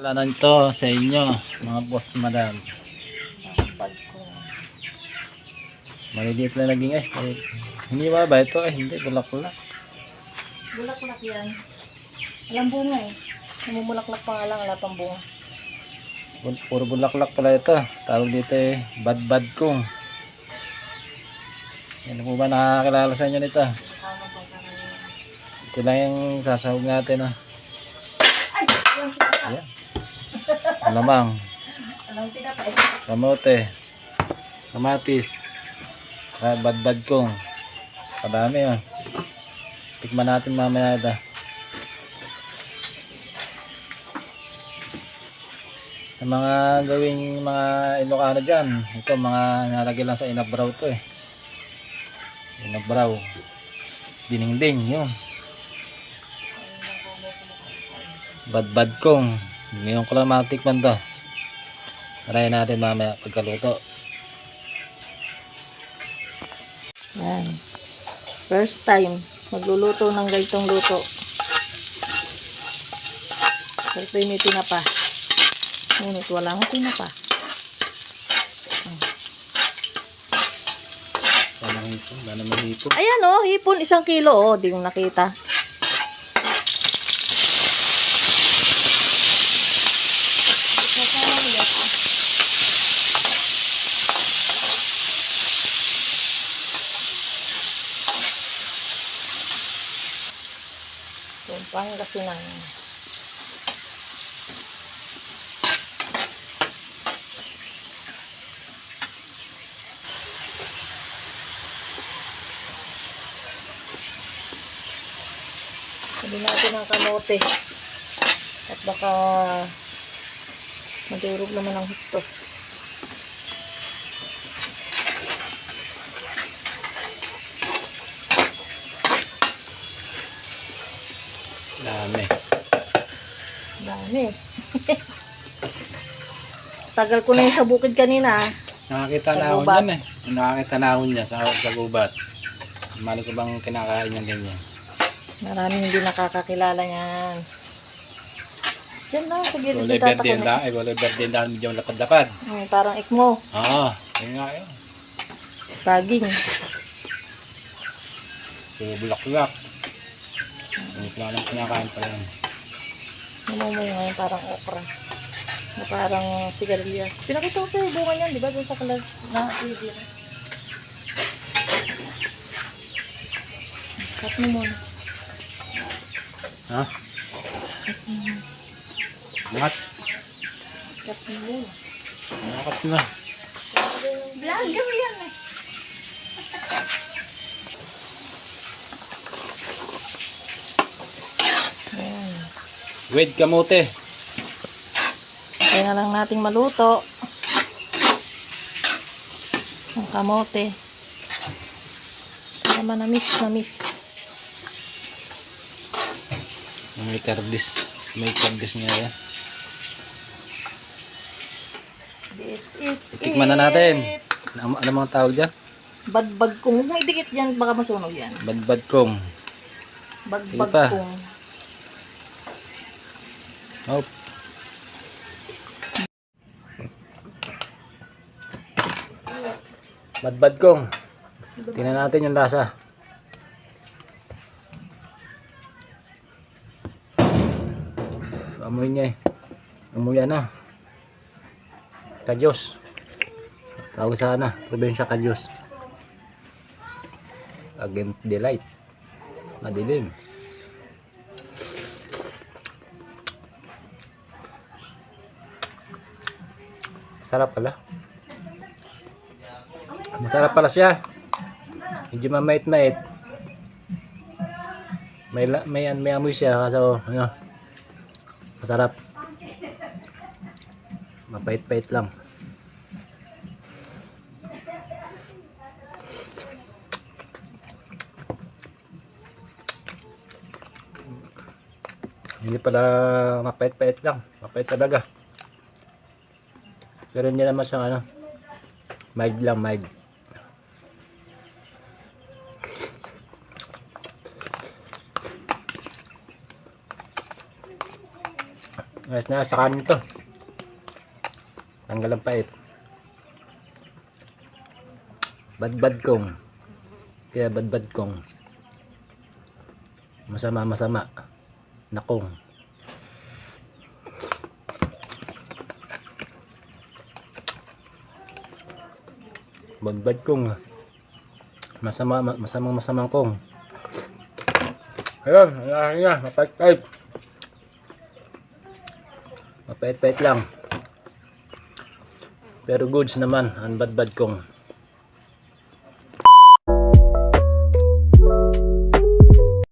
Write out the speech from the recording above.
Alanan to sa inyo, mga boss madam. Pag ko. Maliliit lang naging hindi ba ito? Hindi, bulaklak. Bulaklak yan. Walang bunga eh. Namumulaklak pa nga lang, wala pang bunga. Puro bulaklak pala ito. Tawag dito badbad kong. Ano po ba nakakilala sa inyo nito? Tama po sa kanila. Ito lang yung sasahog natin. Ay! Walang tinapa. Ayan. Alamang, Walang tinapa eh. kamote, kamatis, badbad kong. Kadami yun. Tikman natin mamaya ito. Sa mga gawing mga Ilocano dyan, ito mga nalagay lang sa inabraw to inabraw, dinengdeng yun, badbad kong. Ngayon ko lang matikman to. Tarayin natin mamaya pagkaluto. Yan. First time magluluto ng ganitong luto. Ito yung may tinapa. Ngunit wala akong tinapa. Wala naman hipon. Ayan o, hipon 1 kilo o. Di ko nakita. Tumpang kasi nang sabi natin ng kamote at baka madurog naman ang gusto. Dami. Dami. Tagal ko na yung sa bukid kanina. Nakakita na ako niyan Nakakita na ako niya sa gubat. Mali ko bang kinakain niya ganyan? Maraming hindi nakakakilala niyan. Diyan lang, sa gilid Walay ng tata verde ko na. Walay verde na medyo lapad-lapad. parang ikmo. Oo. Yun nga yun. Baging. Puro bulaklak. Hindi ko lang kinakain pa yan. Namumuhay ngayon parang okra. Na parang sigarilyas. Pinakita ko sa'yo bunga niyan, di ba? Doon sa kalag na TV. Cut mo muna. Ha? Angat. Cut mo muna. Angat na. Vlogger yan eh. Ayan. Wed kamote. Kaya na lang nating maluto. Ang kamote. Kaya manamis. May kardis. May kardis niya yan. This is Tikman na natin. Ano mga tawag dyan? Badbag kong. Huwag mo idikit yan, baka masunog yan. Badbad kong. Badbag pa. kong. Oh. Badbad kong. Tingnan natin yung lasa. Amoy niya Amoy Kadyos. Tawag sa probinsya Kadyos. Agent Delight. Madilim. Sarap pala. Masarap pala siya. Medyo mamait-mait. May amoy siya kaso masarap. Mapait-pait lang. Hindi pala mapait-pait lang. Mapait talaga. Pero hindi naman siyang mild lang, mild. Ayos na sa kanin to. Tanggal ang pait. Badbad kong. Kaya badbad kong. Masama. Nakong. Badbad kong. Masamang kong. Ayun, ayun na, mapait-pait. Mapait-pait lang. Pero goods naman ang badbad kong.